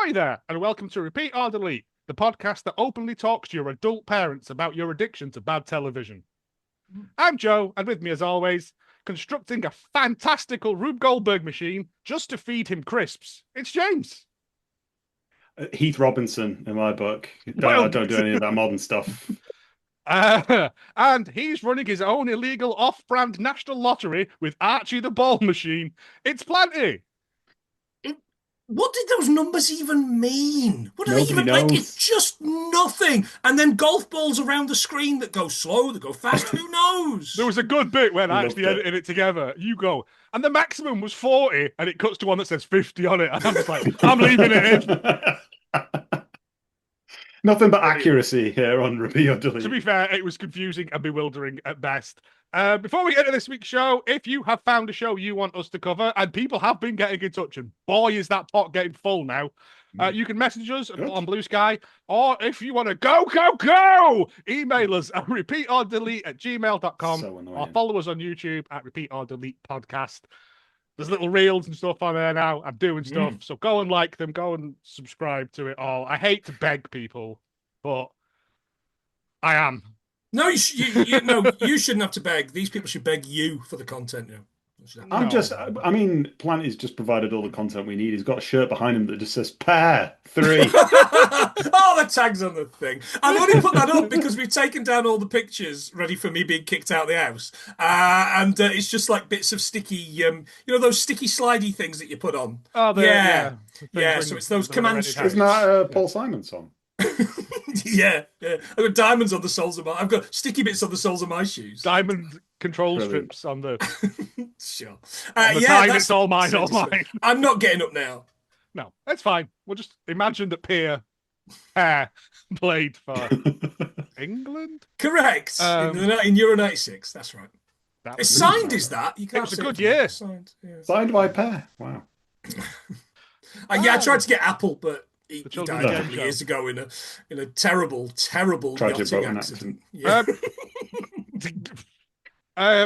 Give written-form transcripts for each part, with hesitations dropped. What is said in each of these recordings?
Hi there, and welcome to Repeat or Delete, the podcast that openly talks to your adult parents about your addiction to bad television. I'm Joe, and with me, as always, constructing a fantastical Rube Goldberg machine just to feed him crisps. It's James. Heath Robinson in my book. Well, I don't do any of that modern stuff. And he's running his own illegal off-brand national lottery with Archie the Ball Machine. It's Planty. What did those numbers even mean? What do they Nobody even like? knows. It's just nothing. And then golf balls around the screen that go slow, that go fast. Who knows? There was a good bit when I Loved actually it. edited it together. You go, and the maximum was 40, and it cuts to one that says 50 on it. And I'm just like, I'm leaving it in. Nothing but accuracy here on Repeat or To Delete. be fair, it was confusing and bewildering at best. Before we get to this week's show, if you have found a show you want us to cover, and people have been getting in touch, and boy, is that pot getting full now, you can message us Good. on Blue Sky, or if you want to go, email us at repeatordelete@gmail.com, So or annoying. follow us on YouTube at Repeat or Delete Podcast. There's little reels and stuff on there now. I'm doing stuff, so go and like them, go and subscribe to it all. I hate to beg people, but I am. No, you shouldn't have to beg. These people should beg you for the content now. I mean, Plant has just provided all the content we need. He's got a shirt behind him that just says Pair 3. Oh, the tag's on the thing. I've only put that up because we've taken down all the pictures ready for me being kicked out of the house. And it's just like bits of sticky, those sticky slidey things that you put on. Oh, yeah. Yeah, So it's those the command rented strips. Isn't that a Paul Simon song? yeah. I've got diamonds on the soles of I've got sticky bits on the soles of my shoes. diamond control Brilliant. strips on the, Sure. on the time. It's all mine, all mine. I'm not getting up now. No, that's fine. We'll just imagine that Pear played for England. Correct. Um, In Euro 96. That's right. That It's was signed, really is that? You It can't was a say good from there. year. It's signed. Yeah. Signed by Pair. Wow. I tried to get Apple, but he children's died a game couple of show. years ago in a terrible Tragic yachting boating accident. Yeah.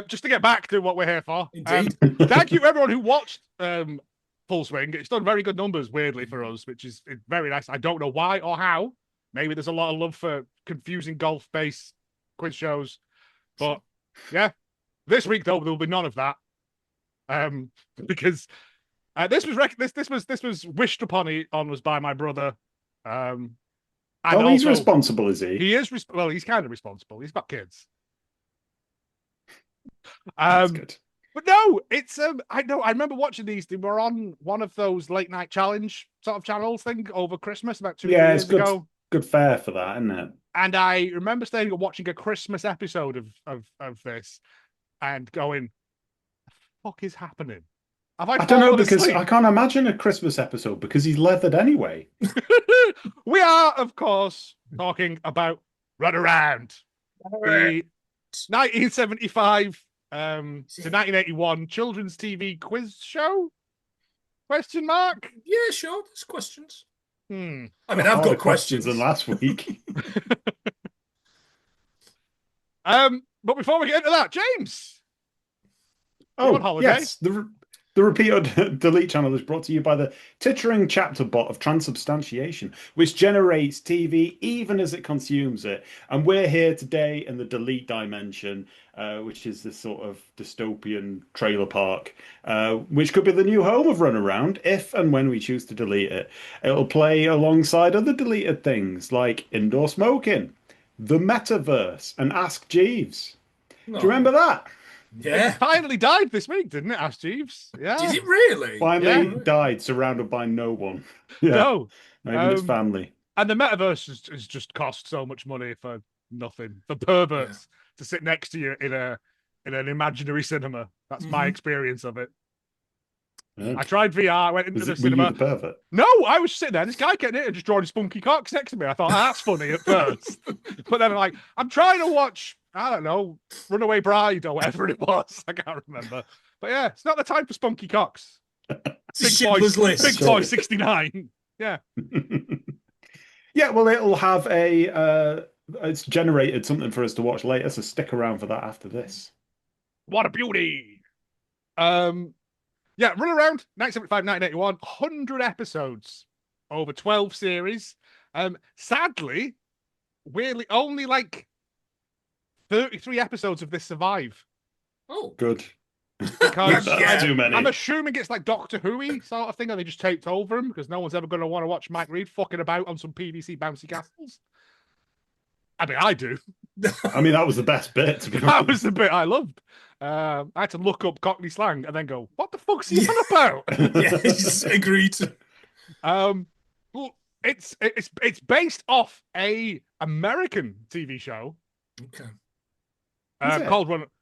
Just to get back to what we're here for. Indeed. Thank you, everyone who watched Full Swing. It's done very good numbers, weirdly, for us, which is very nice. I don't know why or how. Maybe there's a lot of love for confusing golf-based quiz shows. But, yeah. This week, though, there will be none of that. Because this was wished upon on us by my brother. And He's also, responsible, is he? He is, well, he's kind of responsible. He's got kids. That's good. But no, it's I remember watching these. They were on one of those late night challenge sort of channels thing over Christmas about 2 Yeah, years it's good. ago. Good fare for that, isn't it? And I remember staying and watching a Christmas episode of this and going, "The fuck is happening?" Have I don't know, fallen because asleep? I can't imagine a Christmas episode because he's leathered anyway. We are, of course, talking about Runaround, the 1975 to 1981 children's TV quiz show? Question mark? Yeah, sure. There's questions. I mean, I've got questions. Than last week. But before we get into that, James. You're on holiday. Yes. The Repeat or Delete channel is brought to you by the tittering chapter bot of transubstantiation, which generates TV even as it consumes it. And we're here today in the delete dimension, which is this sort of dystopian trailer park, which could be the new home of Runaround if and when we choose to delete it. It'll play alongside other deleted things like indoor smoking, the metaverse, and Ask Jeeves. Do you remember that? Yeah. It finally died this week, didn't it, Ask Jeeves? Yeah. Did it really? Finally died, surrounded by no one. Yeah. No. Not even his family. And the metaverse has just cost so much money for nothing. For perverts to sit next to you in an imaginary cinema. That's my experience of it. Yeah. I tried VR, went into the Were you cinema. the pervert? No, I was sitting there. This guy getting it and just drawing spunky cocks next to me. I thought, that's funny at first. But then I'm trying to watch, I don't know, Runaway Bride or whatever it was. I can't remember. But yeah, it's not the time for spunky cocks. Big boy 69. Yeah. Yeah, well, it'll have it's generated something for us to watch later, so stick around for that after this. What a beauty. Yeah, Runaround, 1975, 1981, 100 episodes. over 12 series. Sadly, weirdly, only like 33 episodes of this survive. Oh, Good. Because That's too many. I'm assuming it's like Doctor Who-y sort of thing, and they just taped over him because no one's ever going to want to watch Mike Reid fucking about on some PVC bouncy castles. I mean, I do. I mean, that was the best bit, to be honest. That was the bit I loved. I had to look up Cockney slang and then go, "What the fuck's he on about?" yes, agreed. Well, it's based off a American TV show. Okay.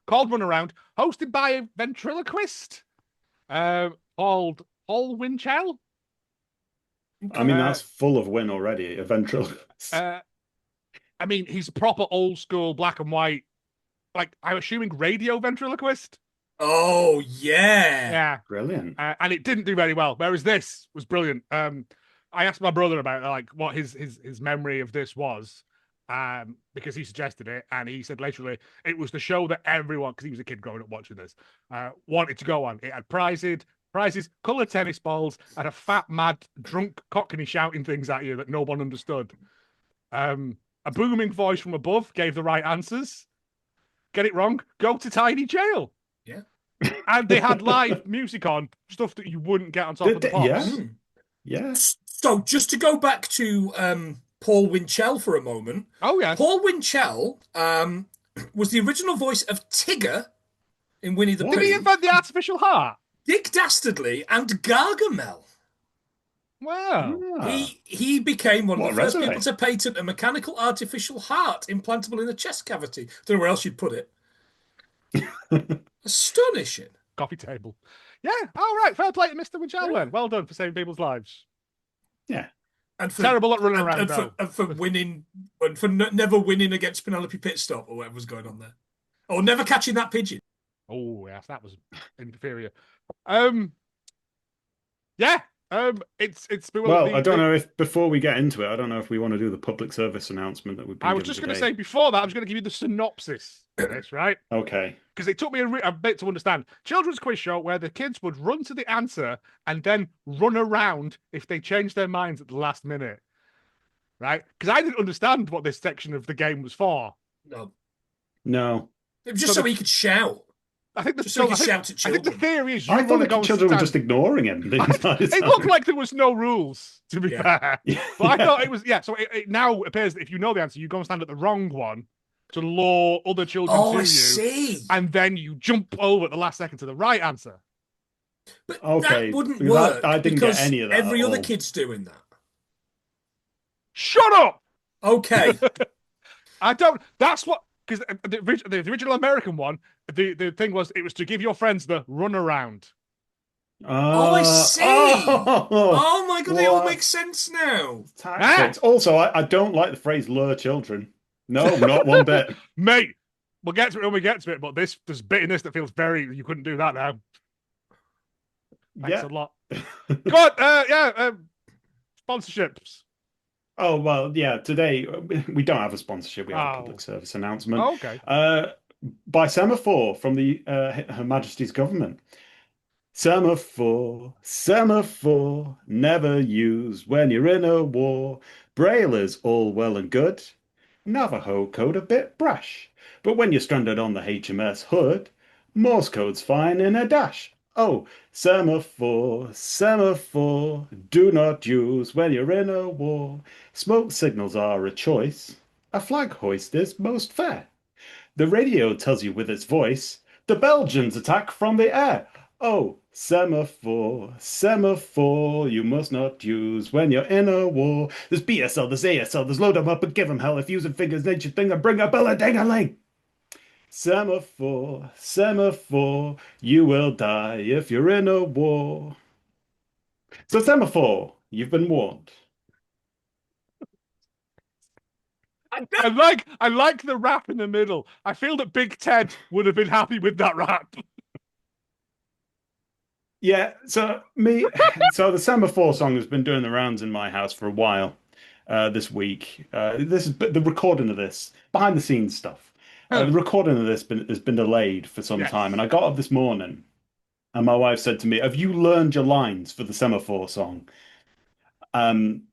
Called Runaround, hosted by a ventriloquist called Paul Winchell. I mean, that's full of win already. A ventriloquist. I mean, he's a proper old school black and white, like I'm assuming radio ventriloquist. Oh yeah, Yeah, Brilliant. and it didn't do very well. Whereas this was brilliant. I asked my brother about like what his memory of this was. Because he suggested it, and he said literally it was the show that everyone, because he was a kid growing up watching this, wanted to go on. It had prizes, coloured tennis balls, and a fat, mad, drunk cockney shouting things at you that no one understood. A booming voice from above gave the right answers. Get it wrong, go to tiny jail. Yeah. And they had live music on, stuff that you wouldn't get on top of the pops. Yeah. Yeah. So just to go back to Paul Winchell for a moment. Oh, yeah. Paul Winchell was the original voice of Tigger in Winnie the Pooh. Did he invent the artificial heart? Dick Dastardly and Gargamel. Wow. He became one of the first resume. people to patent a mechanical artificial heart implantable in the chest cavity. Don't know where else you'd put it. Astonishing. Coffee table. Yeah. All right. Fair play to Mr. Winchell then. Well done for saving people's lives. Yeah. And for, Terrible at running around, and for winning, and for never winning against Penelope Pitstop or whatever was going on there, or never catching that pigeon. Oh yes, that was inferior. Yeah. It's been Well, I don't know if before we get into it, I don't know if we want to do the public service announcement that we've been I was just going to say before that, I was going to give you the synopsis of this, right? Okay. Because it took me a bit to understand. Children's quiz show where the kids would run to the answer and then run around if they changed their minds at the last minute, right? Because I didn't understand what this section of the game was for. No. It was just so he could shout. I think the Just so he could shout at I think children. the theory is I thought the children were just ignoring him. It looked like there was no rules, to be fair. Yeah. But I thought it was, so it now appears that if you know the answer, you go and stand at the wrong one to lure other children to I you. see. And then you jump over at the last second to the right answer. But Okay, that wouldn't that- work. I didn't get because any of that Every at other all. kid's doing that. Shut up! Okay. I don't, that's what, because the original American one, the thing was, it was to give your friends the runaround. Oh, I see. Oh my god, it all What? makes sense now. Tactics. Also, I don't like the phrase lure children. No, not one bit. Mate, we'll get to it when we get to it, but there's a bit in this that feels very, you couldn't do that now. Thanks Yeah. a lot. God, sponsorships. Oh, well, yeah, today we don't have a sponsorship. We have a Oh. public service announcement. Oh, okay. By Semaphore from the Her Majesty's government. Semaphore, semaphore, never use when you're in a war. Braille is all well and good. Navajo code a bit brash. But when you're stranded on the HMS Hood, Morse code's fine in a dash. Oh, semaphore, semaphore, do not use when you're in a war. Smoke signals are a choice. A flag hoist is most fair. The radio tells you with its voice, the Belgians attack from the air. Oh, semaphore, semaphore, you must not use when you're in a war. There's BSL, there's ASL, there's load 'em up and give 'em hell. If using fingers nature thing and bring a bell-a-ding-a-ling. Semaphore, semaphore, you will die if you're in a war. So Semaphore, you've been warned. I like the rap in the middle. I feel that Big Ted would have been happy with that rap. Yeah, so the Semaphore song has been doing the rounds in my house for a while. This week, this is the recording of this behind the scenes stuff. The recording of this has been delayed for some time, and I got up this morning, and my wife said to me, "Have you learned your lines for the Semaphore song?" And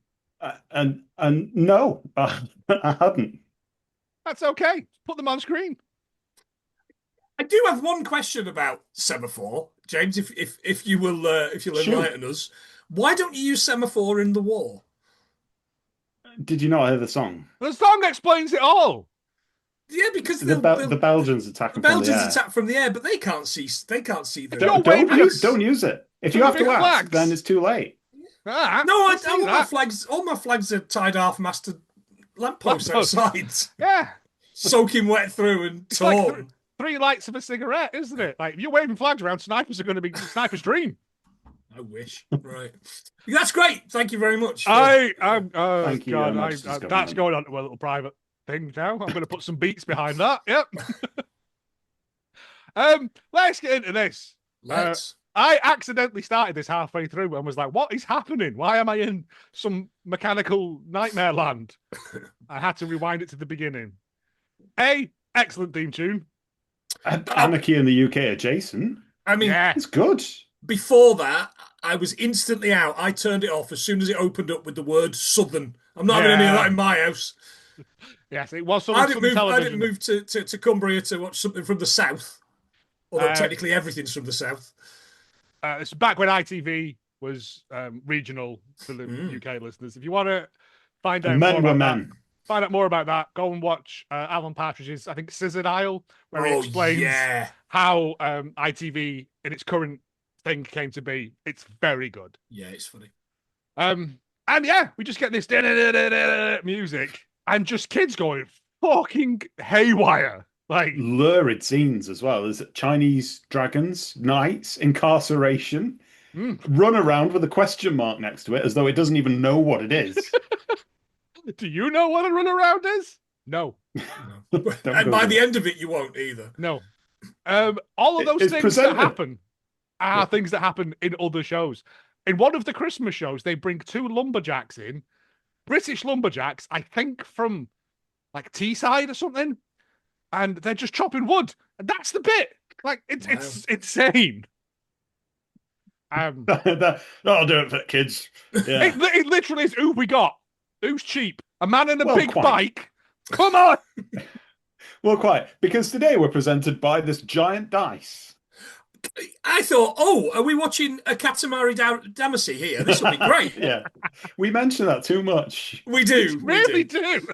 no, I hadn't. That's okay. Put them on screen. I do have one question about Semaphore, James. If you will, if you'll Shoot. enlighten us, why don't you use Semaphore in the war? Did you not hear the song? The song explains it all. Yeah, because The Belgians attack the them from the Belgians air. attack from the air, but they can't see. They can't see the. Don't use it. If you have to ask, flags. then it's too late. No, all see my that. flags. All my flags are tied half-masted lampposts outside, Yeah. soaking wet through and It's torn. like three lights of a cigarette, isn't it? Like, if you're waving flags around, snipers are going to be sniper's dream. I wish. Right. That's great. Thank you very much. Oh Thank you, God, Majesty's that's Government. going on to a little private thing now. I'm going to put some beats behind that. Yep. Let's get into this. Let's. I accidentally started this halfway through and was like, what is happening? Why am I in some mechanical nightmare land? I had to rewind it to the beginning. Excellent theme tune. Anarchy in the UK adjacent. I mean, Yeah. It's good. before that, I was instantly out. I turned it off as soon as it opened up with the word Southern. I'm not having any of that in my house. Yes, it was I some didn't television. move to Cumbria to watch something from the south. Although technically everything's from the south. It's back when ITV was regional for the UK listeners. If you want to find out Men more were about men. that, find out more about that, go and watch Alan Partridge's, I think, Scissored Isle, where he explains how ITV in its current thing came to be. It's very good. Yeah, it's funny. And yeah, we just get this music and just kids going fucking haywire. Like lurid scenes as well. There's Chinese dragons, knights, incarceration, run around with a question mark next to it as though it doesn't even know what it is. Do you know what a runaround is? No. And by the end of it, you won't either. No. All of those things that happen are things that happen in other shows. In one of the Christmas shows, they bring two lumberjacks in, British lumberjacks, I think from like Teesside or something, and they're just chopping wood. And that's the bit. Like, it's insane. That'll do it for the kids. Yeah. It literally is who we got. Who's cheap? A man in a big bike. Come on. Well, quite. Because today we're presented by this giant dice. I thought, are we watching a Katamari Damacy here? This will be great. Yeah. We mention that too much. We do. We do.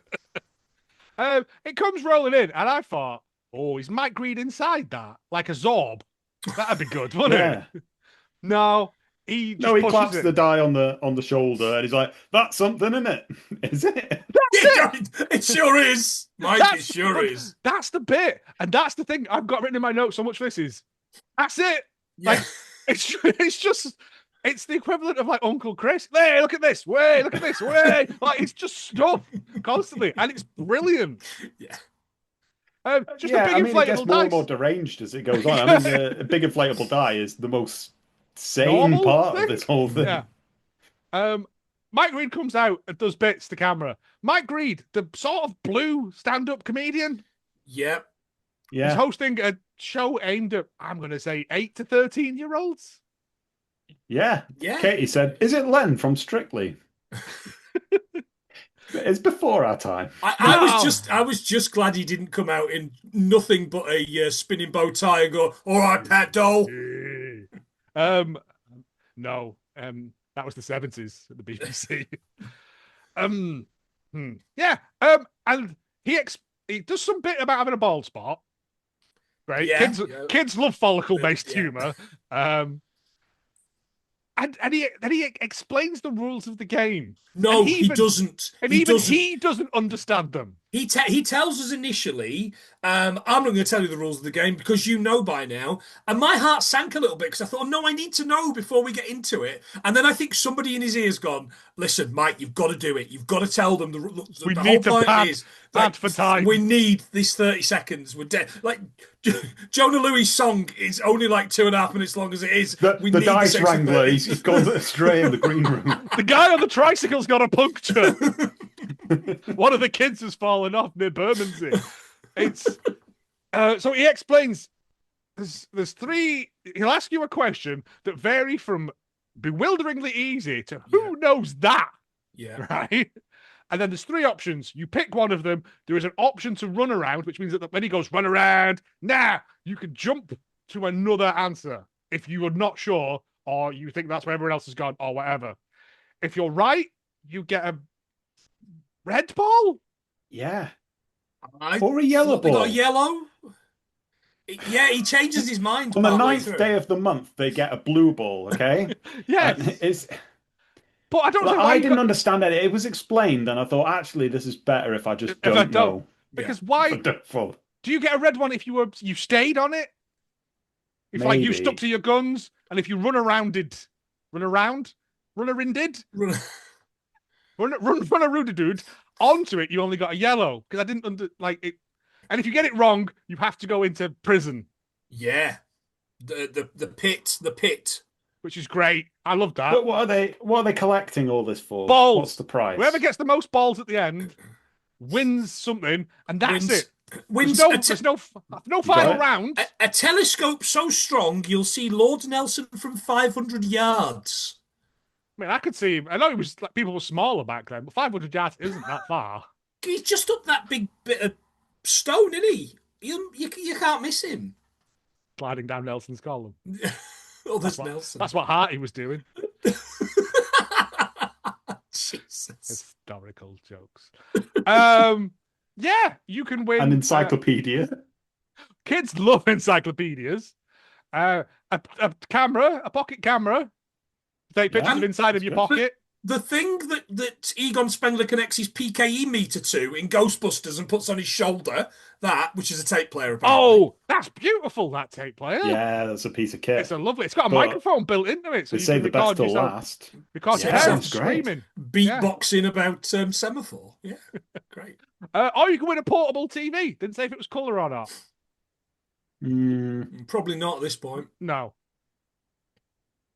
It comes rolling in, and I thought, is Mike Reid inside that? Like a Zorb? That'd be good, wouldn't it? No. He claps the die on the shoulder and he's like, that's something, isn't it? Is it? It sure is. Mike, it sure is. That's the bit. And that's the thing I've got written in my notes so much for this is, that's it. Yeah. Like, it's the equivalent of like Uncle Chris. Hey, look at this. Way, look at this. Way. Like, it's just stuff constantly. And it's brilliant. Yeah. A big inflatable it gets more and more deranged as it goes on. I mean, a big inflatable die is the most sane part of this whole thing. Yeah. Mike Reid comes out and does bits to camera. Mike Reid, the sort of blue stand-up comedian. Yep. Yeah. He's hosting a show aimed at, I'm going to say, 8 to 13-year-olds. Yeah. Katie said, is it Len from Strictly? It's before our time. I was just glad he didn't come out in nothing but a spinning bow tie and go, all right, Pat Dole. No. That was the 70s at the BBC. Yeah. And he does some bit about having a bald spot. Right? Yeah, kids love follicle-based humor. And he explains the rules of the game. No, he doesn't. And he doesn't understand them. He tells us initially, I'm not going to tell you the rules of the game because you know by now. And my heart sank a little bit because I thought, no, I need to know before we get into it. And then I think somebody in his ear's gone, listen, Mike, you've got to do it. You've got to tell them. The whole point is, for time. We need this 30 seconds. We're dead. Like, Jonah Lewie's song is only like 2.5 minutes long as it is. The dice wrangler, he's gone astray in the green room. The guy on the tricycle's got a puncture. One of the kids has fallen off near Bermondsey. It's so he explains there's three. He'll ask you a question that vary from bewilderingly easy to who knows that, Yeah. right? And then there's 3 options. You pick one of them. There is an option to run around, which means that when he goes run around, you can jump to another answer if you are not sure or you think that's where everyone else has gone or whatever. If you're right, you get a red ball. Yeah. I Or a yellow thought they got ball. a yellow. Yeah, he changes his mind On the partway 9th through. day of the month, they get a blue ball, okay? Yes. It's, But I don't know why I you didn't got... understand it. It was explained, and I thought, actually, this is better if I just If I don't don't. know. Because I why don't follow. do you get a red one if you stayed on it? If like you Maybe. stuck to your guns, and if you run around, dude onto it, you only got a yellow because I didn't like it. And if you get it wrong, you have to go into prison. Yeah, the pit. Which is great. I love that. But what are they collecting all this for? Balls. What's the price? Whoever gets the most balls at the end wins something, and that's it. Wins. There's no final round. A telescope so strong you'll see Lord Nelson from 500 yards. I mean, I could see him. I know it was like people were smaller back then, but 500 yards isn't that far. He's just up that big bit of stone, isn't he? You can't miss him. Sliding down Nelson's column. Oh, there's Nelson. That's what Harty was doing. Jesus. Historical jokes. Yeah, you can win an encyclopedia. Kids love encyclopedias. A pocket camera. Take pictures of inside of your pocket. The thing that Egon Spengler connects his PKE meter to in Ghostbusters and puts on his shoulder, which is a tape player. Apparently. Oh, that's beautiful, that tape player. Yeah, that's a piece of kit. It's got a microphone built into it. So they you say can the best record till yourself. last. Because Yeah, parents sounds great. screaming. Beatboxing about Semaphore. Yeah, great. Or you can win a portable TV. Didn't say if it was colour or not. Probably not at this point. No.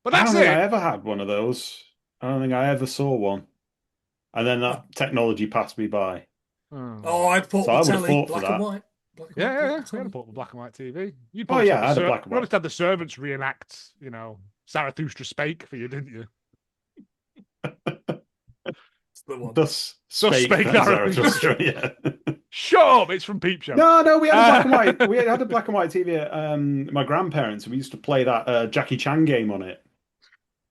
But I that's don't think I it. ever had one of those. I don't think I ever saw one. And then that technology passed me by. Oh, I'd put So I the would have telly fought for black that. and white. Yeah. We had a portable black and white TV. You'd Oh, yeah, I had a black and You white. must have the servants reenact, Zarathustra spake for you, didn't you? It's the one. Thus Spake spake Zarathustra. yeah. Shut up! It's from Peep Show. No, we had a black and white. We had a black and white TV at my grandparents. We used to play that Jackie Chan game on it.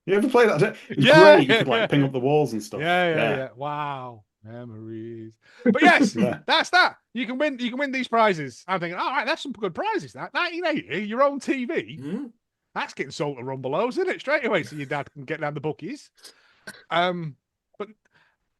You ever play that? It was great. You could ping up the walls and stuff. Yeah. Wow, memories. But yes, that's that. You can win these prizes. I'm thinking, all right, that's some good prizes. That 1980, your own TV. That's getting sold to Rumbelows, isn't it? Straight away, so your dad can get down the bookies. But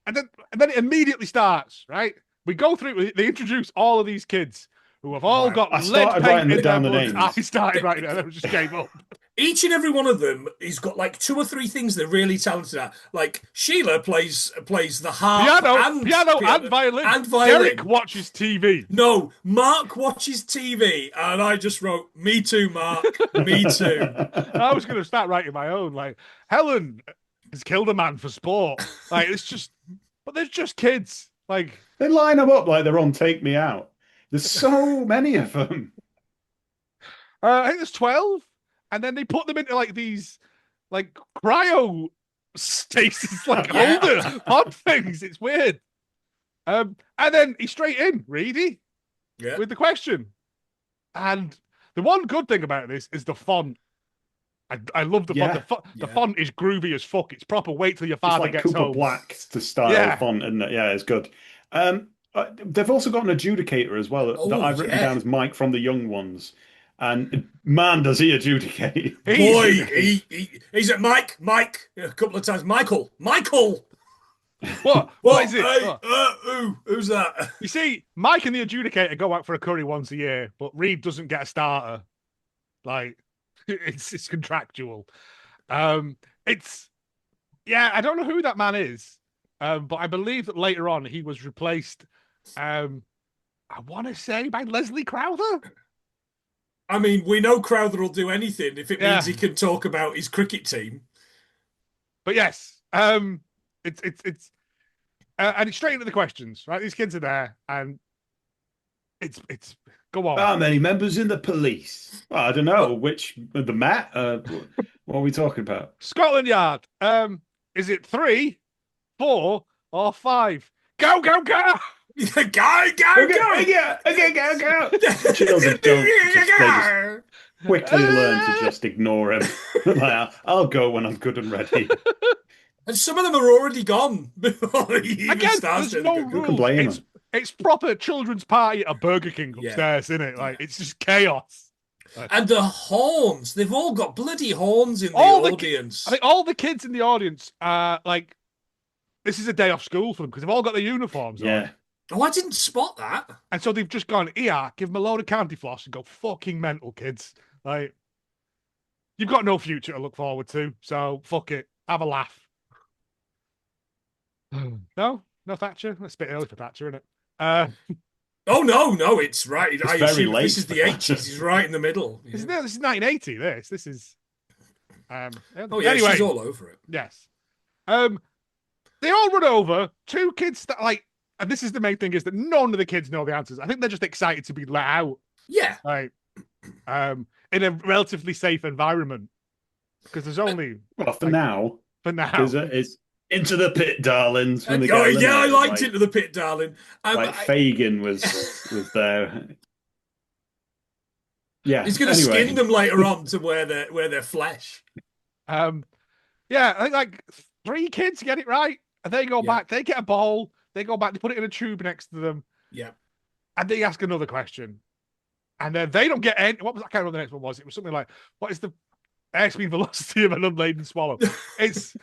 then it immediately starts, right? We go through. They introduce all of these kids who have all got lead paint in their blood. I started writing it, and I just gave up. Each and every one of them has got like 2 or 3 things they're really talented at. Like Sheila plays the harp, piano and violin. Derek watches TV. No, Mark watches TV, and I just wrote, "Me too, Mark. Me too." I was going to start writing my own. Like Helen has killed a man for sport. Like but there's just kids. Like they line them up like they're on Take Me Out. There's so many of them. I think there's 12. And then they put them into like these like cryo stasis, like older pod things. It's weird. And then he's straight in, Reedy, with the question. And the one good thing about this is the font. I love the font. The font is groovy as fuck. It's proper wait till your father it's like gets Cooper home. Black to style font, isn't it? Yeah, it's good. They've also got an adjudicator as well that I've written down as Mike from the Young Ones. And man, does he adjudicate. Boy, he's at Mike a couple of times. Michael. What is it? Hey, who's that? You see, Mike and the adjudicator go out for a curry once a year, but Reid doesn't get a starter. Like, it's contractual. I don't know who that man is, but I believe that later on he was replaced, I want to say, by Leslie Crowther. I mean, we know Crowther will do anything if it means he can talk about his cricket team. But yes, it's and it's straight into the questions, right? These kids are there, and it's go on. How many members in the police? Well, I don't know which the Met. What are we talking about? Scotland Yard. Is it 3, 4, or 5? Go, go, go! Go, go, go! Go. Children don't they just quickly learn to just ignore him. Like, I'll go when I'm good and ready. And some of them are already gone before he even Again, starts. there's no Who can rules. blame him? It's proper children's party at a Burger King upstairs, isn't it? Like, it's just chaos. And the horns. They've all got bloody horns in the audience. I think all the kids in the audience are like, this is a day off school for them because they've all got their uniforms on. Oh, I didn't spot that. And so they've just gone, here, give them a load of candy floss and go fucking mental, kids. Like, you've got no future to look forward to, so fuck it. Have a laugh. No Thatcher? That's a bit early for Thatcher, isn't it? Oh, no, it's right. It's very late. This is the 80s. He's right in the middle. Yeah. This is 1980, this is... oh, yeah, anyway, she's all over it. Yes. They all run over. 2 kids that, like... And this is the main thing, is that none of the kids know the answers. I think they're just excited to be let out. Yeah. Like, in a relatively safe environment. Because there's only... Well, for now. Because it's into the pit, darlings. When I liked Into the Pit, darling. Fagin was there. Yeah. He's going to skin them later on to wear their flesh. Yeah, I think like 3 kids get it right. And they go back, they get a bowl, they go back, they put it in a tube next to them. Yeah. And they ask another question. And then they don't get any. What was I can't remember the next one was. It was something like, what is the airspeed velocity of an unladen swallow? It's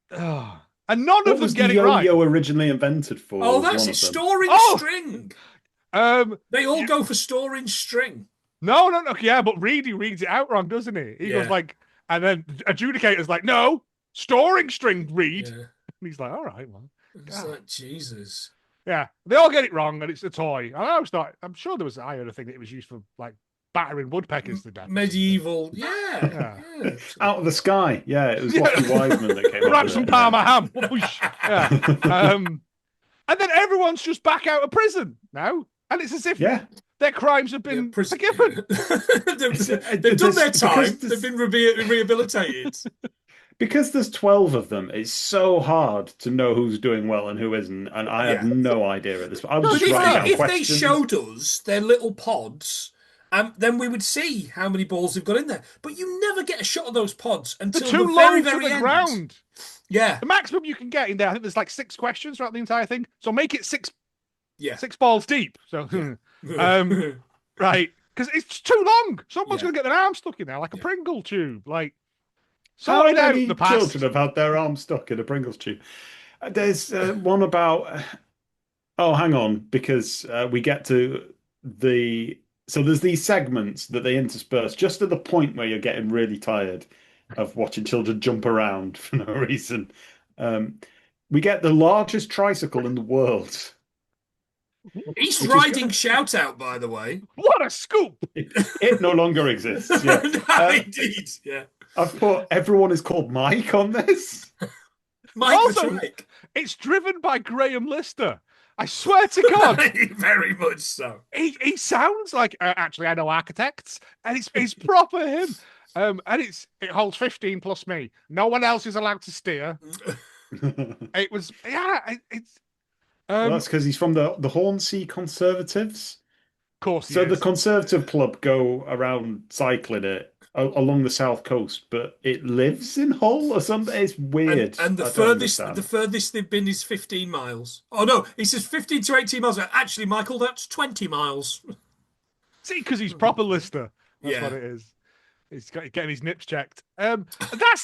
and none of them get it right. Yo-yo originally invented for? Oh, that's it. Storing string. They all go for storing string. No. Yeah, but Reid, he reads it out wrong, doesn't he? He goes like, and then adjudicator's like, no, storing string, Reid. Yeah. And he's like, all right, well. It's like, Jesus. Yeah, they all get it wrong, and it's a toy. And I always thought, I'm sure I heard a thing that it was used for like battering woodpeckers to death. Medieval, yeah. Out of the sky, it was Lockie Wiseman that came up wrap with some it. Parma ham. And then everyone's just back out of prison now, and it's as if their crimes have been forgiven. They've done their time. They've been rehabilitated. Because there's 12 of them, it's so hard to know who's doing well and who isn't, and I have no idea at this point. I was just writing down if questions. They showed us their little pods, then we would see how many balls they've got in there. But you never get a shot of those pods until the very, to the end. Ground. Yeah. The maximum you can get in there, I think there's like 6 questions throughout the entire thing. So make it 6 balls deep. So, right. Because it's too long. Someone's going to get their arm stuck in there like a Pringle tube. Like, how many children have had their arm stuck in a Pringles tube? There's one about... Oh, hang on, because we get to the... So there's these segments that they intersperse just at the point where you're getting really tired of watching children jump around for no reason. We get the largest tricycle in the world. East Riding shout out, by the way. What a scoop! It no longer exists. Yeah. Indeed, yeah. I've put everyone is called Mike on this. Mike also, Mike. It's driven by Graham Lister. I swear to God. Very much so. He sounds like, actually, I know architects, and it's proper him. And it holds 15 plus me. No one else is allowed to steer. It was, it's... well, that's because he's from the Hornsea Conservatives. Of course So the Conservative Club go around cycling it along the south coast, but it lives in Hull or something. It's weird. And the furthest they've been is 15 miles. Oh no, he says 15 to 18 miles. Actually, Michael, that's 20 miles. See, because he's proper Lister. That's what it is. He's getting his nips checked. That's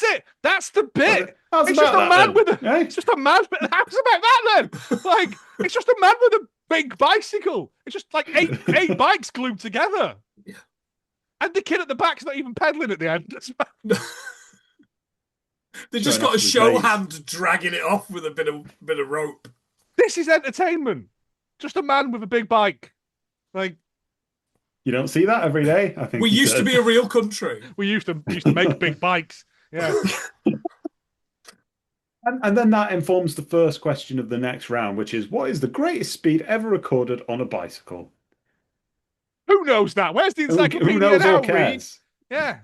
it. That's the bit. It's just a man with a. It's just a man. How's about that then? Like, it's just a man with a big bicycle. It's just like eight bikes glued together. Yeah. And the kid at the back's not even pedaling at the end. They just got a show hand dragging it off with a bit of rope. This is entertainment. Just a man with a big bike. Like, you don't see that every day. I think we used to be a real country. We used to make big bikes. Yeah. And then that informs the first question of the next round, which is, what is the greatest speed ever recorded on a bicycle? Who knows that? Where's the encyclopedia Who knows now, or cares? Reid? Yeah.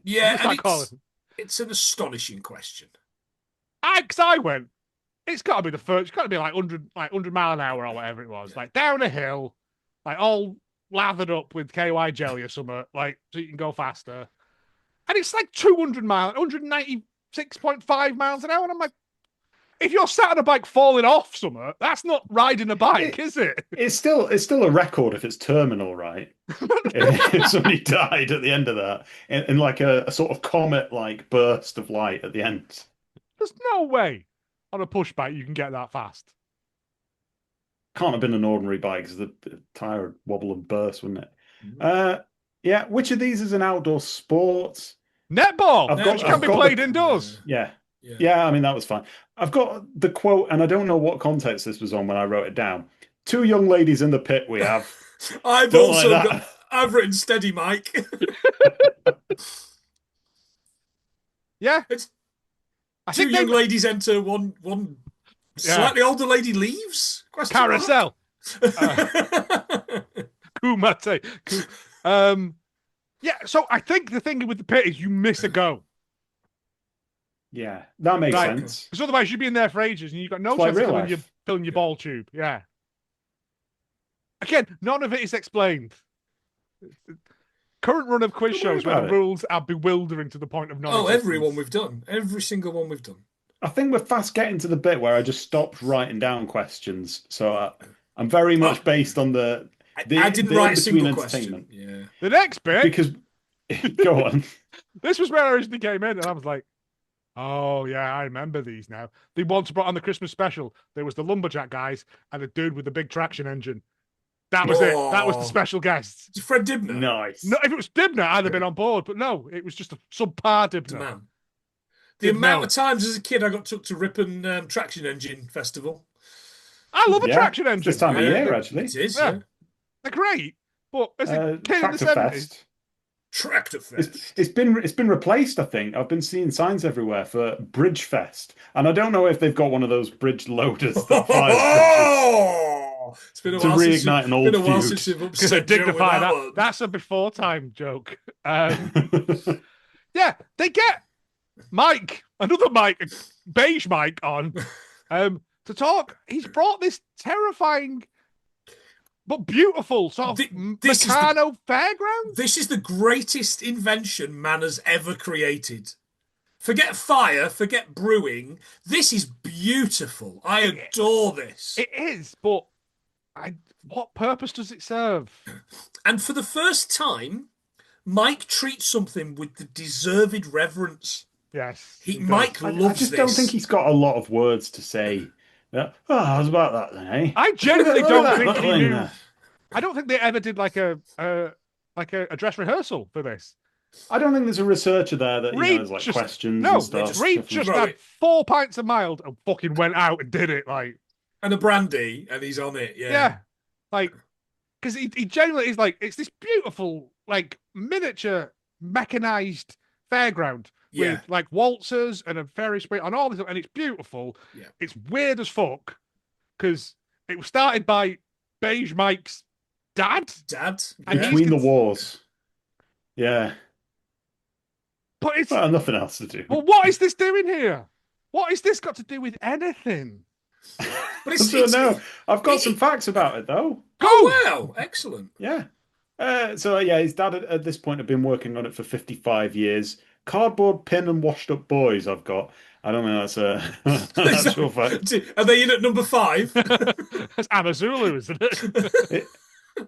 Yeah. It's an astonishing question. Because I went, it's got to be the first. It's got to be like 100 mile an hour or whatever it was, like down a hill, like all lathered up with KY jelly or something, like so you can go faster. And it's like 200 miles, 196.5 miles an hour, and I'm like, if you're sat on a bike falling off somewhere, that's not riding a bike, is it? It's still a record if it's terminal, right? If somebody died at the end of that in like a sort of comet like burst of light at the end. There's no way on a push bike you can get that fast. Can't have been an ordinary bike because the tire would wobble and burst, wouldn't it? Yeah. Which of these is an outdoor sport? Netball, which can be played indoors. Yeah. I mean, that was fine. I've got the quote, and I don't know what context this was on when I wrote it down. 2 young ladies in the pit we have. I've written steady, Mike. Yeah. I think 2 young ladies enter, one slightly older lady leaves? Carousel. Kumate. Yeah, so I think the thing with the pit is you miss a go. Yeah, that makes sense. Because otherwise you'd be in there for ages and you've got no chance of filling your ball tube. Yeah. Again, none of it is explained. Current run of quiz shows where the rules are bewildering to the point of non-existence. Every one we've done. Every single one we've done. I think we're fast getting to the bit where I just stopped writing down questions. So I'm very much based on the I didn't write a single question. Yeah. The next bit. Because, go on. This was where I originally came in and I was like, oh, yeah, I remember these now. They once brought on the Christmas special. There was the lumberjack guys and the dude with the big traction engine. That was it. That was the special guest. It's Fred Dibner. Nice. No, if it was Dibner, I'd have been on board. But no, it was just a subpar Dibner. Man. The amount of times as a kid I got took to Ripon Traction Engine Festival. I love a traction engine. This time of year, actually. It is, yeah. They're great. But as a kid in the 70s... Tractor Fest. It's been replaced, I think. I've been seeing signs everywhere for Bridge Fest. And I don't know if they've got one of those bridge loaders that fires it's been a to reignite an old feud. Because I dignify that. That's a before time joke. Yeah, they get Mike, another Mike, beige Mike on to talk. He's brought this terrifying but beautiful sort of Meccano fairground. This is the greatest invention man has ever created. Forget fire, forget brewing. This is beautiful. I adore this. It is, but what purpose does it serve? And for the first time, Mike treats something with the deserved reverence. Yes. Mike loves this. I just don't think he's got a lot of words to say. How's about that then, eh? I genuinely don't think he knew. I don't think they ever did like a dress rehearsal for this. I don't think there's a researcher there that has like questions and stuff. Reid just had 4 pints of mild and fucking went out and did it and a brandy and he's on it. Yeah. Like, because he genuinely is like, it's this beautiful like miniature mechanized fairground with like waltzers and a Ferris wheel and all this, and it's beautiful. Yeah. It's weird as fuck because it was started by Beige Mike's dad. And between the wars. Yeah. But it's nothing else to do. Well, what is this doing here? What has this got to do with anything? But no, I've got some facts about it though. Oh wow, excellent. Yeah. His dad at this point had been working on it for 55 years. Cardboard pin and washed up boys. I've got. I don't know. That's an actual fact. Are they in at number 5? That's Amazulu, isn't it?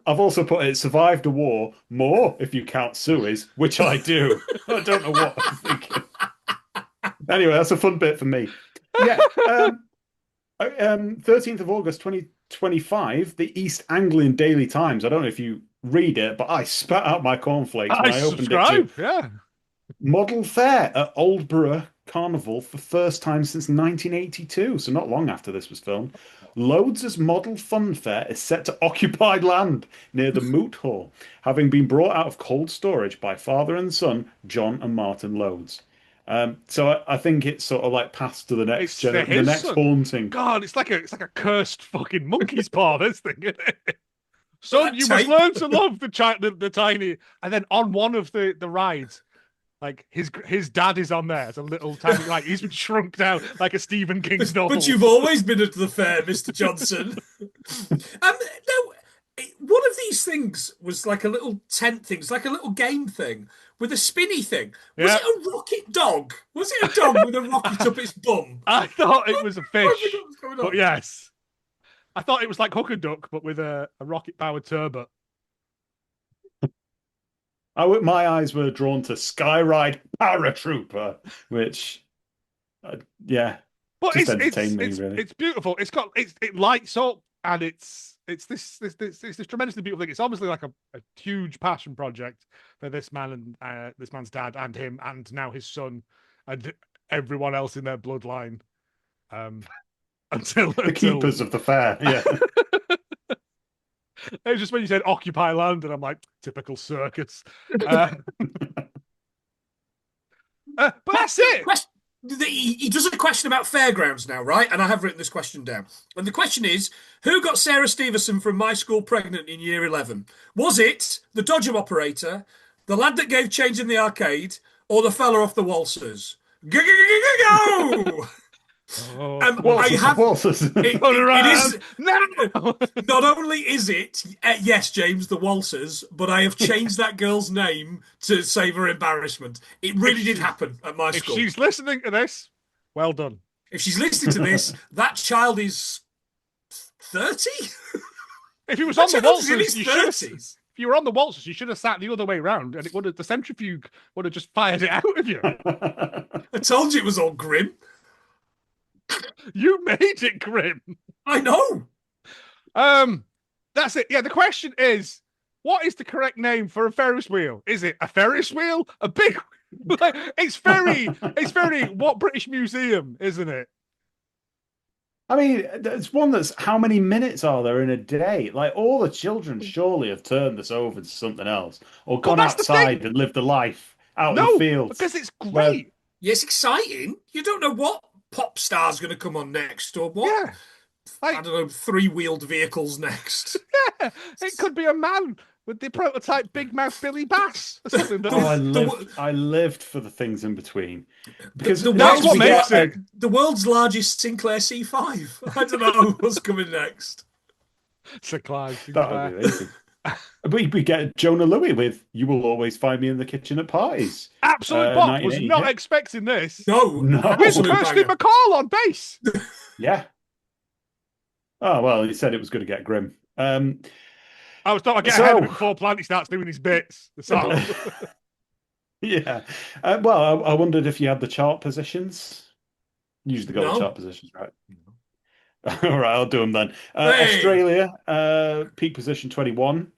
I've also put it survived a war more if you count Suez, which I do. I don't know what I'm thinking. Anyway, that's a fun bit for me. Yeah. 13th of August 2025, the East Anglian Daily Times. I don't know if you read it, but I spat out my cornflakes when I opened it. Yeah. Model fair at Oldborough Carnival for first time since 1982, so not long after this was filmed. Loads' model fun fair is set to occupied land near the Moot Hall, having been brought out of cold storage by father and son, John and Martin Loads. So I think it's sort of like passed to the next the next haunting. God, it's like a cursed fucking monkey's paw, this thing, isn't it? Son, you must learn to love the tiny. And then on one of the rides, Like his dad is on there as a little tiny, like he's been shrunk down like a Stephen King novel. But you've always been at the fair, Mr. Johnson. No, one of these things was like a little tent thing. It's like a little game thing with a spinny thing. Was it a rocket dog? Was it a dog with a rocket up its bum? I thought it was a fish, but yes. I thought it was like Hook and Duck, but with a rocket-powered turbo. My eyes were drawn to Skyride Paratrooper, which, yeah, but just entertained me, really. It's beautiful. It lights up, and it's this tremendously beautiful thing. It's obviously like a huge passion project for this man and this man's dad and him, and now his son and everyone else in their bloodline. Until keepers of the fair, yeah. It was just when you said occupy land, and I'm like, typical circus. But that's it. He does a question about fairgrounds now, right? And I have written this question down. And the question is, who got Sarah Stevenson from my school pregnant in year 11? Was it the dodgem operator, the lad that gave change in the arcade, or the fella off the waltzers? Go! Waltzers. It is not only is it yes, James, the waltzers, but I have changed that girl's name to save her embarrassment. It really did happen at my school. If she's listening to this, well done. If she's listening to this, that child is 30. If he was on the waltzers, if you were on the waltzers, you should have sat the other way round, and the centrifuge would have just fired it out of you. I told you it was all grim. You made it grim. I know. That's it. Yeah, the question is, what is the correct name for a Ferris wheel? Is it a Ferris wheel? A big it's very what British Museum, isn't it? I mean, it's one that's how many minutes are there in a day? Like, all the children surely have turned this over to something else or gone outside and lived a life out in the fields. Because it's great. Yeah, it's exciting. You don't know what pop star's going to come on next, or what? Yeah. I don't know, three-wheeled vehicles next. Yeah, it could be a man with the prototype Big Mouth Billy Bass. I lived for the things in between. Because that's what makes it. The world's largest Sinclair C5. I don't know what's coming next. Sinclair. That would be amazing. We get Jonah Lewie with "You Will Always Find Me in the Kitchen at Parties." Absolute Bob was not expecting this. No. With Kirsty McCall on bass. Yeah. Oh well, he said it was going to get grim. I was thought I'd get ahead of him before Planty starts doing his bits. The song. Yeah. Well, I wondered if you had the chart positions. Usually got the chart positions, right? All right, I'll do them then. Australia, peak position 21.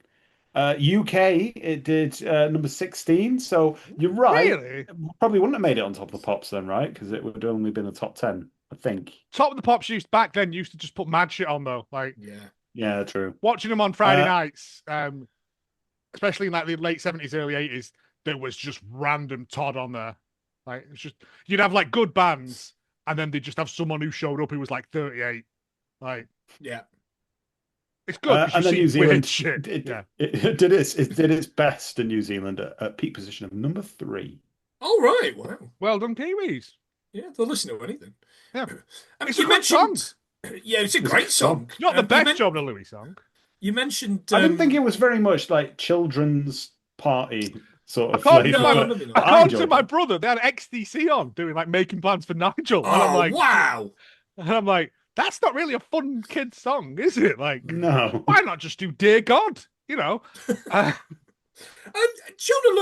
UK, it did number 16. So you're right. Really? Probably wouldn't have made it on top of the pops then, right? Because it would have only been a top 10, I think. Top of the pops used to just put mad shit on though. Like, yeah, true. Watching them on Friday nights, especially in like the late 70s, early 80s, there was just random Todd on there. Like, it's just you'd have like good bands, and then they'd just have someone who showed up who was like 38. Like, yeah, it's good. And then New Zealand it did its best in New Zealand at peak position of number 3. Oh right, wow. Well done, Kiwis. Yeah, they'll listen to anything. Yeah, it's a great song. Yeah, it's a great song. Not the best Jonah Lewie song. You mentioned. I didn't think it was very much like children's party sort of flavour. No. According to my brother, they had XTC on doing like Making Plans for Nigel. And I'm like, wow. And I'm like, that's not really a fun kid song, is it? Like, no. Why not just do Dear God? You know. Jonah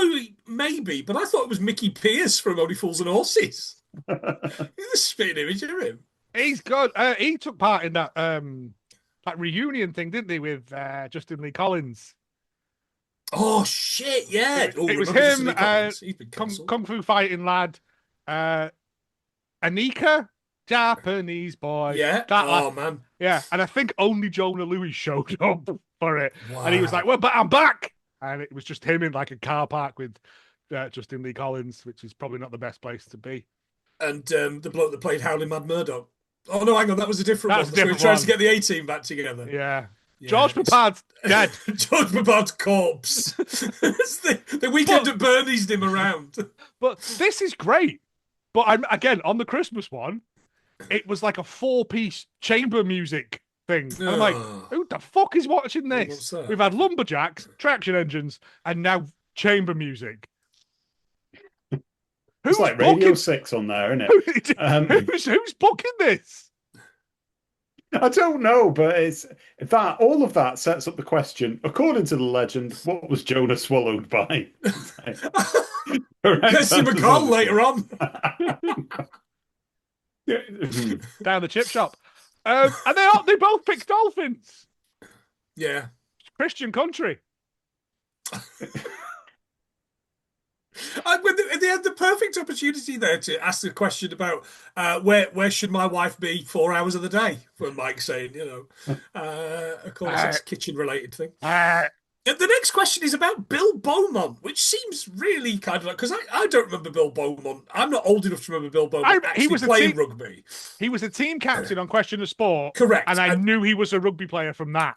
Lewie, maybe, but I thought it was Mickey Pierce from Only Fools and Horses. He's a spitting image of him. He's good. He took part in that reunion thing, didn't he, with Justin Lee Collins? Oh shit! Yeah, it was him. Kung Fu fighting lad, Anika, Japanese boy. Yeah. Lad. Man. Yeah, and I think only Jonah Lewie showed up for it, wow. And he was like, "Well, but I'm back," and it was just him in like a car park with Justin Lee Collins, which is probably not the best place to be. And the bloke that played Howling Mad Murdoch. Oh no, hang on, that was a different one. We were trying to get the A-team back together. Yeah. George Papard's dead. George Papard's corpse. the weekend at Bernie's him around. But this is great. But I'm again on the Christmas one. It was like a 4-piece chamber music thing. And I'm like, who the fuck is watching this? We've had lumberjacks, traction engines, and now chamber music. It's like Radio 6 on there, isn't it? Who's booking this? I don't know, but it's that all of that sets up the question. According to the legend, what was Jonah swallowed by? Kirsty McCall later on. Down the chip shop. And they both picked dolphins. Yeah. Christian country. They had the perfect opportunity there to ask the question about where should my wife be 4 hours of the day? When Mike's saying, of course, it's a kitchen related thing. The next question is about Bill Beaumont, which seems really kind of like, because I don't remember Bill Beaumont. I'm not old enough to remember Bill Beaumont playing rugby. He was a team captain on Question of Sport. Correct. And I knew he was a rugby player from that.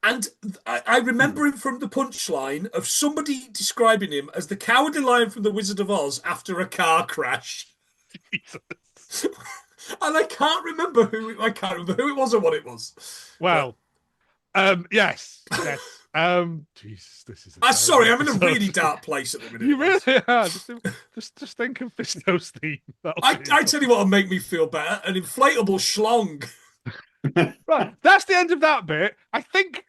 And I remember him from the punchline of somebody describing him as the Cowardly Lion from The Wizard of Oz after a car crash. Jesus. And I can't remember who it was or what it was. Well, yes. Jesus, this is. Sorry, I'm in a really dark place at the minute. You really are. Just think of Fisto's theme. I tell you what'll make me feel better: an inflatable schlong. Right, that's the end of that bit. I think.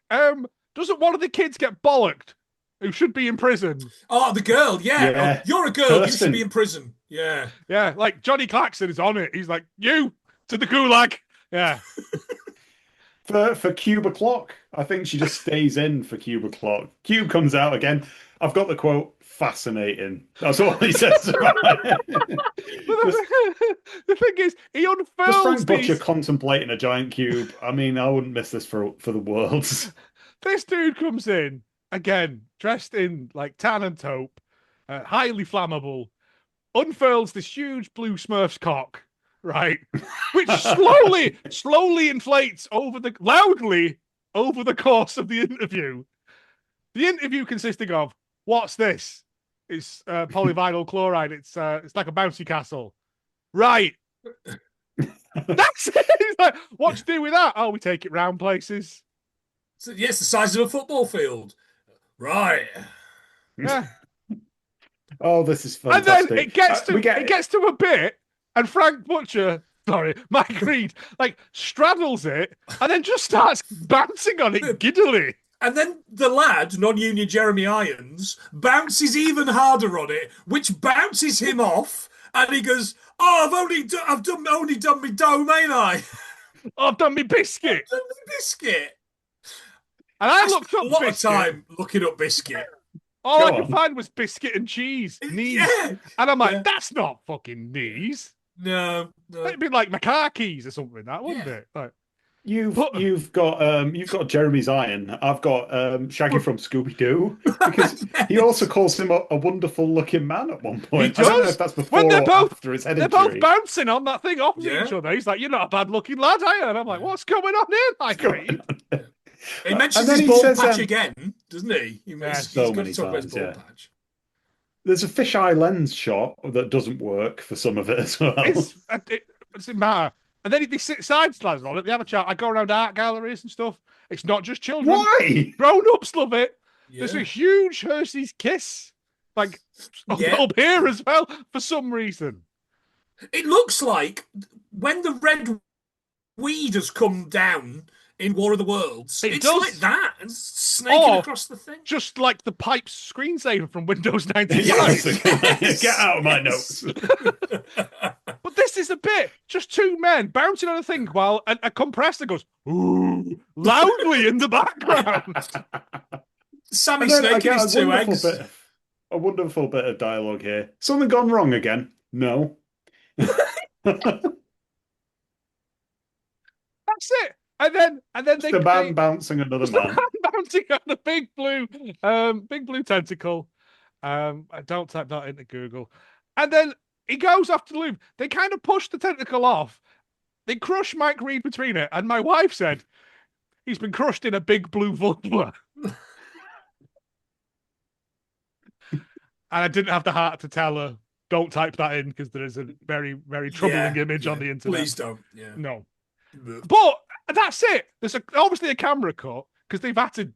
Doesn't one of the kids get bollocked? Who should be in prison? Oh, the girl. Yeah. Oh, you're a girl. You should be in prison. Yeah. Yeah. Like Johnny Claxton is on it. He's like, you to the gulag. Yeah. For Cube o'clock, I think she just stays in for Cube o'clock. Cube comes out again. I've got the quote, fascinating. That's all he says about it. The thing is, he unfurls just Frank Butcher contemplating a giant cube. I mean, I wouldn't miss this for the world. This dude comes in, again, dressed in like tan and taupe, highly flammable, unfurls this huge blue Smurf's cock, right? Which slowly inflates loudly over the course of the interview. The interview consisting of, what's this? It's polyvinyl chloride. It's like a bouncy castle. Right. That's it. He's like, what to do with that? Oh, we take it round places. So, yes, the size of a football field. Right. Yeah. Oh, this is fantastic. And then it gets to a bit, and Mike Reid, like straddles it, and then just starts bouncing on it giddily. And then the lad, non-union Jeremy Irons, bounces even harder on it, which bounces him off, and he goes, "Oh, I've only done my dome, ain't I? I've done my biscuit." And I looked up a lot biscuit. of time looking up biscuit. All I could find was biscuit and cheese, knees. Yeah. And I'm like, that's not fucking knees. No. It'd be like my car keys or something, that wouldn't it? Like, You've got Jeremy's iron. I've got Shaggy from Scooby Doo, because he also calls him a wonderful looking man at one point. He does. I don't know if that's before or after his head They're injury. both bouncing on that thing opposite each other. He's like, "You're not a bad looking lad, are you?" And I'm like, "What's going on here, Mike Reid?" He mentions his bald patch again, doesn't he? He's so got many to talk about times, his bald patch. There's a fisheye lens shot that doesn't work for some of it as well. It doesn't matter. And then they sit side slams on it. They have a chat. I go around art galleries and stuff. It's not just children. Why? Grown-ups love it. Yeah. There's a huge Hershey's Kiss, like up here as well, for some reason. It looks like when the red weed has come down in War of the Worlds, it's like that, and snaking across the thing. Just like the pipes screensaver from Windows 95. Yes. Get out of my notes. But this is a bit, just two men bouncing on a thing while a compressor goes, ooh, loudly in the background. Sammy snaking his two eggs. A wonderful bit of dialogue here. Something gone wrong again? No. That's it. And then the man bouncing another man. Bouncing on a big blue tentacle. I don't type that into Google. And then he goes off to the loop. They kind of push the tentacle off. They crush Mike Reid between it. And my wife said, He's been crushed in a big blue vulva. And I didn't have the heart to tell her, don't type that in because there is a very, very troubling image on the internet. Please don't. Yeah. No. But that's it. There's obviously a camera cut because they've had to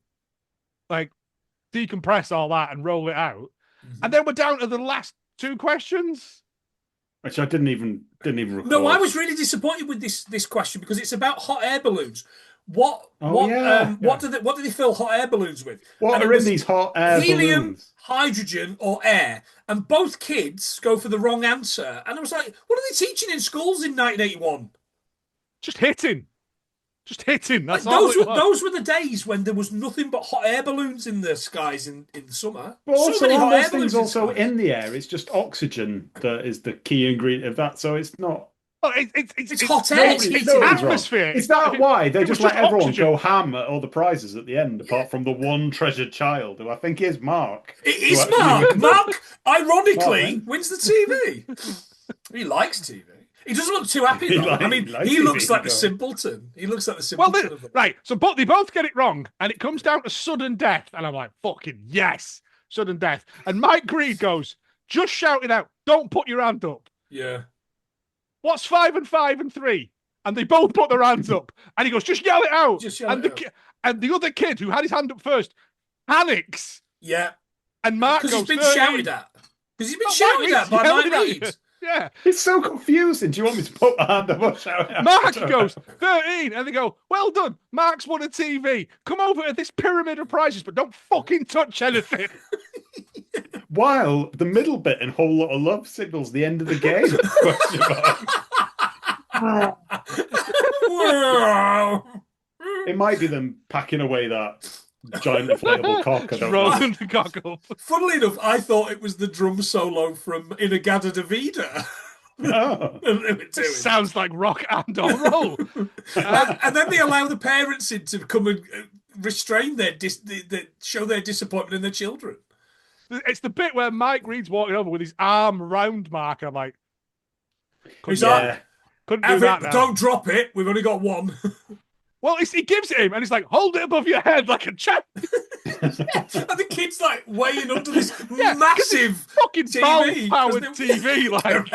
like decompress all that and roll it out. And then we're down to the last 2 questions. Which I didn't even record. No, I was really disappointed with this question because it's about hot air balloons. What do they fill hot air balloons with? What are in these hot air helium, balloons? hydrogen, or air? And both kids go for the wrong answer. And I was like, what are they teaching in schools in 1981? Just hitting. That's like, all. Those were the days when there was nothing but hot air balloons in the skies in the summer. But also, so many hot air things balloons also in the air. It's just oxygen that is the key ingredient of that. So it's not. Well, it's hot air. It's atmosphere. Is that why they just let everyone oxygen. go ham at all the prizes at the end, apart from the one treasured child, who I think is Mark? It is Mark. Mark, ironically, wins the TV. He likes TV. He doesn't look too happy, though. He looks like the simpleton. He looks like the simpleton. Well, right. So, but they both get it wrong, and it comes down to sudden death. And I'm like, fucking yes, sudden death. And Mike Reid goes, just shout it out. Don't put your hand up. Yeah. What's 5 and 5 and 3? And they both put their hands up. And he goes, just yell it out. And the other kid who had his hand up first panics. Yeah. And Mark goes, because he's been shouted at. Because he's been shouted at by Mike Reid. Yeah. It's so confusing. Do you want me to put my hand up or shout out? Mark goes, 13. And they go, well done. Mark's won a TV. Come over to this pyramid of prizes, but don't fucking touch anything. While the middle bit in Whole Lot of Love signals the end of the game. It might be them packing away that giant inflatable cock. Rolling the cock up. Funnily enough, I thought it was the drum solo from Inagada Davida. Oh. It sounds like rock and roll. And then they allow the parents in to come and restrain show their disappointment in their children. It's the bit where Mike Reid's walking over with his arm round Mark. I'm like, couldn't do that now. Don't drop it. We've only got one. Well, he gives it him, and he's like, hold it above your head like a champ. And the kid's like weighing under this massive fucking TV, powered TV. Like,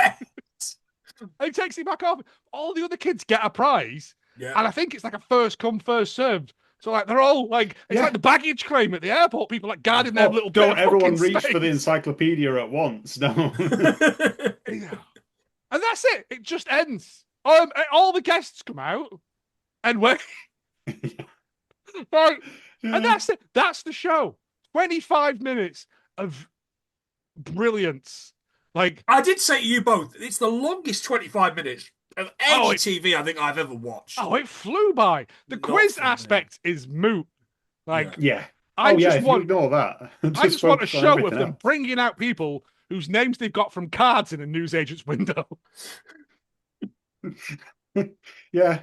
and he takes it back off. All the other kids get a prize, and I think it's like a first come, first served. So like they're all like, it's like the baggage claim at the airport. People like guarding their little. Don't everyone reach space. for the encyclopedia at once? No. And that's it. It just ends. All the guests come out, and we're right, and that's it. That's the show. 25 minutes of brilliance. Like I did say to you both, it's the longest 25 minutes of any TV I think I've ever watched. Oh, it flew by. The quiz aspect is moot. Like, I just want ignore that. I just want a show of them bringing out people whose names they've got from cards in a newsagent's window. Yeah.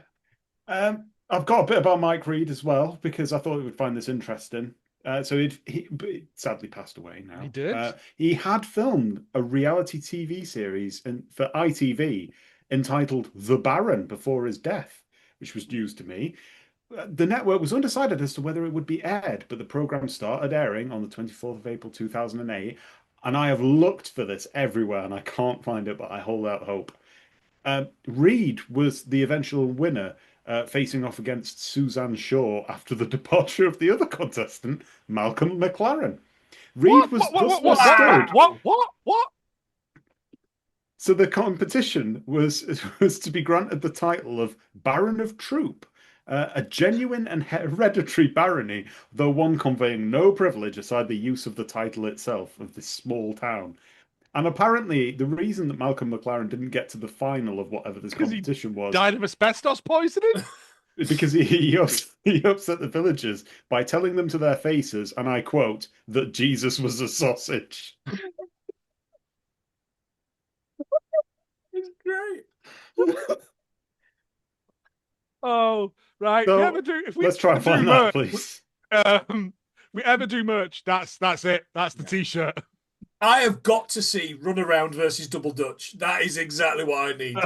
I've got a bit about Mike Reid as well, because I thought we would find this interesting. So he sadly passed away now. He did? He had filmed a reality TV series for ITV entitled The Baron before his death, which was news to me. The network was undecided as to whether it would be aired, but the programme started airing on the 24th of April 2008, and I have looked for this everywhere and I can't find it, but I hold out hope. Reid was the eventual winner, facing off against Suzanne Shaw after the departure of the other contestant, Malcolm McLaren. Reid was What? So the competition was to be granted the title of Baron of Troop, a genuine and hereditary barony, though one conveying no privilege aside the use of the title itself of this small town. And apparently, the reason that Malcolm McLaren didn't get to the final of whatever this competition was... died of asbestos poisoning? Because he upset the villagers by telling them to their faces, and I quote, that Jesus was a sausage. It's great. Oh, right. So, let's try and find that, please. We ever do merch, that's it. That's the T-shirt. I have got to see Runaround versus Double Dutch. That is exactly what I need.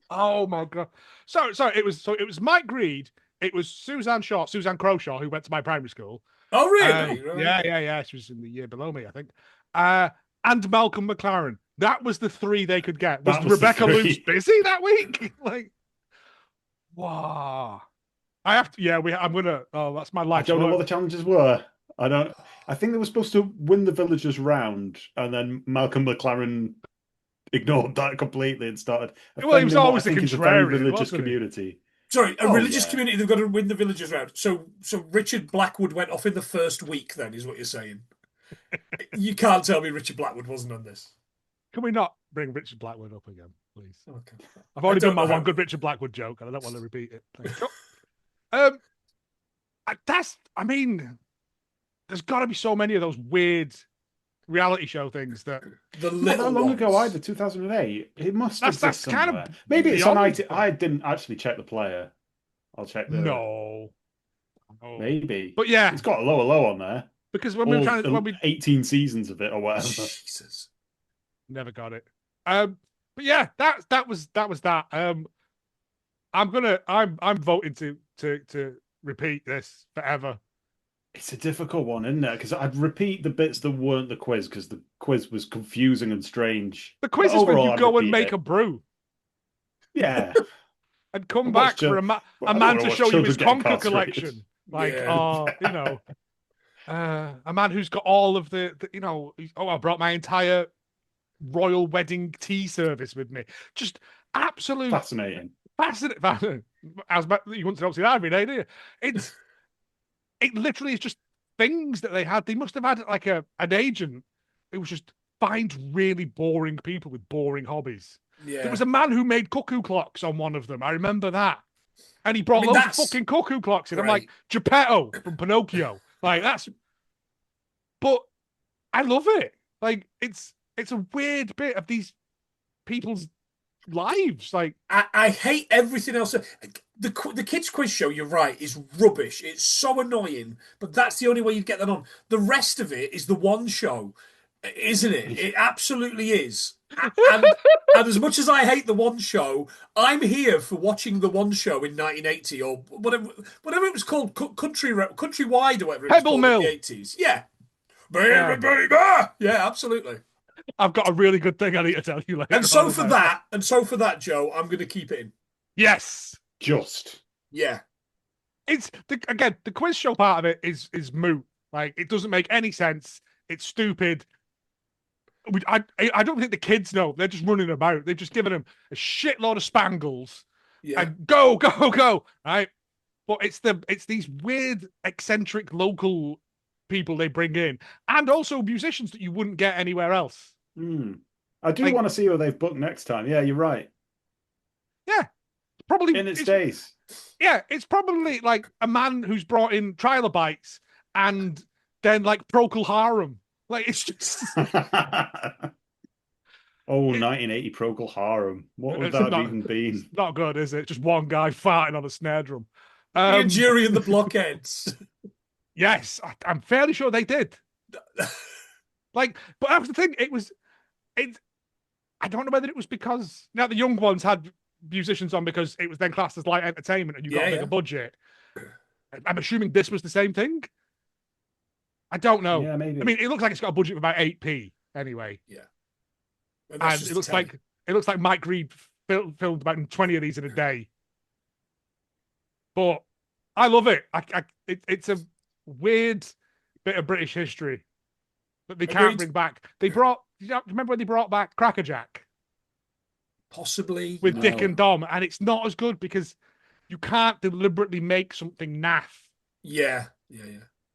Oh my god! So it was Mike Reid it was Suzanne Croshaw, who went to my primary school. Oh, really? Right. Yeah. She was in the year below me, I think. And Malcolm McLaren. That was the three they could get. Was Rebecca Luce busy that week? Like, wow. I have to. Yeah, I'm gonna. Oh, that's my life. I don't know what the challenges were. I think they were supposed to win the Villagers round, and then Malcolm McLaren ignored that completely and started. Well, he was always a very religious community. Sorry, a religious community. They've got to win the Villagers round. So Richard Blackwood went off in the first week. Then is what you're saying. You can't tell me Richard Blackwood wasn't on this. Can we not bring Richard Blackwood up again, please? Okay. I've already done my one good Richard Blackwood joke, and I don't want to repeat it. I mean, there's got to be so many of those weird reality show things that. Not that long ago either, 2008. It must exist somewhere. Kind of maybe it's on IT. I didn't actually check the player. I'll check the. No. Maybe. But yeah, it's got a low on there. Because when we were trying to 18 seasons of it or whatever. Jesus. Never got it. But yeah, that was that. I'm voting to repeat this forever. It's a difficult one, isn't it? Because I'd repeat the bits that weren't the quiz because the quiz was confusing and strange. The quiz is when you go and make a brew. Yeah. And come back for a man to show you his Conker collection. Like, a man who's got all of the I brought my entire royal wedding tea service with me. Just absolute fascinating. As you want to know, see that every day, do you? It literally is just things that they had. They must have had like an agent who was just find really boring people with boring hobbies. Yeah. There was a man who made cuckoo clocks on one of them. I remember that. And he brought loads of fucking cuckoo clocks in. I'm like, Geppetto from Pinocchio. Like, but I love it. Like, it's a weird bit of these people's lives. Like, I hate everything else. The kids quiz show, you're right, is rubbish. It's so annoying, but that's the only way you'd get that on. The rest of it is the one show, isn't it? It absolutely is. And as much as I hate the one show, I'm here for watching the one show in 1980 or whatever it was called, Countrywide or whatever it was called in the 80s. Yeah. Yeah, absolutely. I've got a really good thing I need to tell you later. And so for that, Joe, I'm going to keep it in. Yes. Yeah. It's the quiz show part of it is moot. Like, it doesn't make any sense. It's stupid. I don't think the kids know. They're just running about. They've just given them a shitload of spangles and go, right? But it's these weird, eccentric local people they bring in, and also musicians that you wouldn't get anywhere else. I do want to see what they've booked next time. Yeah, you're right. Yeah, probably in its days. Yeah, it's probably like a man who's brought in trilobites and then like Procol Harum. Like, it's just 1980 Procol Harum. What would that have even been? Not good, is it? Just one guy farting on a snare drum. The jury and the blockheads. Yes, I'm fairly sure they did. Like, but that was the thing. I don't know whether it was because now the young ones had musicians on because it was then classed as light entertainment and you got a bigger budget. I'm assuming this was the same thing. I don't know. Yeah, maybe. I mean, it looks like it's got a budget of about 8p anyway. Yeah. And it looks like Mike Reid filmed about 20 of these in a day. But I love it. It's a weird bit of British history that they can't bring back. Remember when they brought back Crackerjack? Possibly. With Dick and Dom, and it's not as good because you can't deliberately make something naff. Yeah.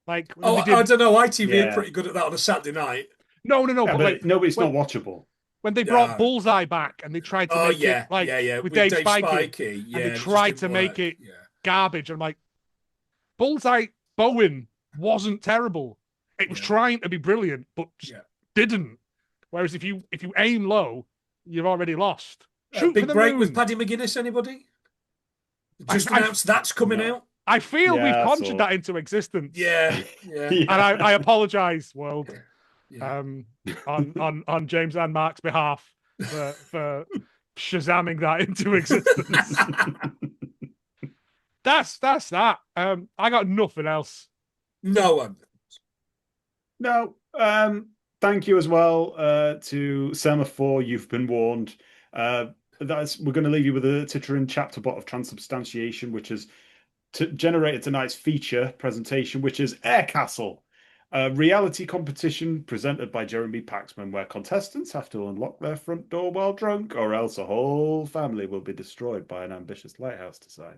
Like, I don't know. ITV are pretty good at that on a Saturday night. No. Yeah, but it's not watchable. When they brought Bullseye back and they tried to make it like with Dave Spikey, and they tried to make it garbage. I'm like, Bullseye Bowen wasn't terrible. It was trying to be brilliant, but just didn't. Whereas if you aim low, you've already lost. Big break with Paddy McGuinness. Anybody? Just announced that's coming out. I feel we've conjured that into existence. Yeah. And I apologise, world, on James and Mark's behalf for shazamming that into existence. that's that. I got nothing else. No one. No. Thank you as well to Semaphore. You've been warned. We're going to leave you with a tittering chapter bot of transubstantiation, which has generated tonight's feature presentation, which is Air Castle, a reality competition presented by Jeremy Paxman, where contestants have to unlock their front door while drunk, or else a whole family will be destroyed by an ambitious lighthouse design.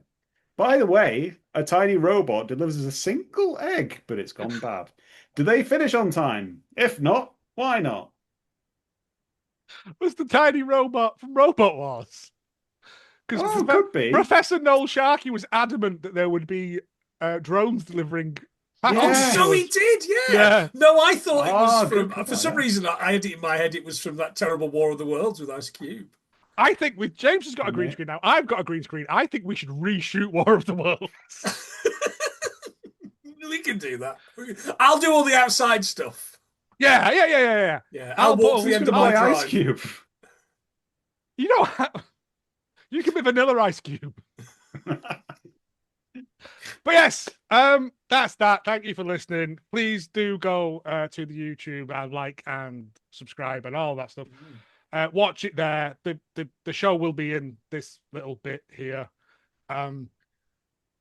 By the way, a tiny robot delivers a single egg, but it's gone bad. Do they finish on time? If not, why not? Was the tiny robot from Robot Wars? Because could be. Professor Noel Sharkey was adamant that there would be drones delivering Yes. Oh, so he did, yeah. No, I thought it was from. For some reason, I had it in my head. It was from that terrible War of the Worlds with Ice Cube. I think with James has got a green screen now. I've got a green screen. I think we should reshoot War of the Worlds. We can do that. I'll do all the outside stuff. Yeah. I'll walk to the end of my drive. Ice Cube. You know what? You can be Vanilla Ice Cube. But yes, that's that. Thank you for listening. Please do go to the YouTube and like and subscribe and all that stuff. Watch it there. The show will be in this little bit here.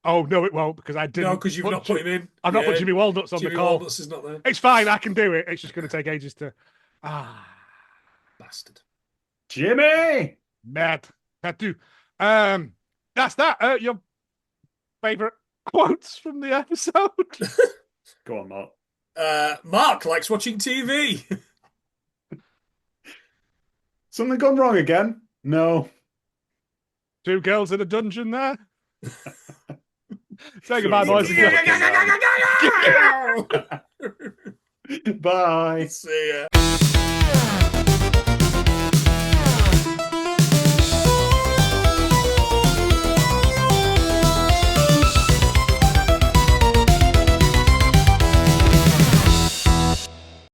Oh no, it won't because I didn't. No, because you've not put him in. I've not put Jimmy Walnuts on Jimmy the call. Walnuts is not there. It's fine. I can do it. It's just going to take ages to. Bastard. Jimmy. Mad. Tattoo. That's that. Your favorite quotes from the episode? Go on, Mark. Mark likes watching TV. Something gone wrong again? No. 2 girls in a dungeon there. Say goodbye, boys. Bye. See ya.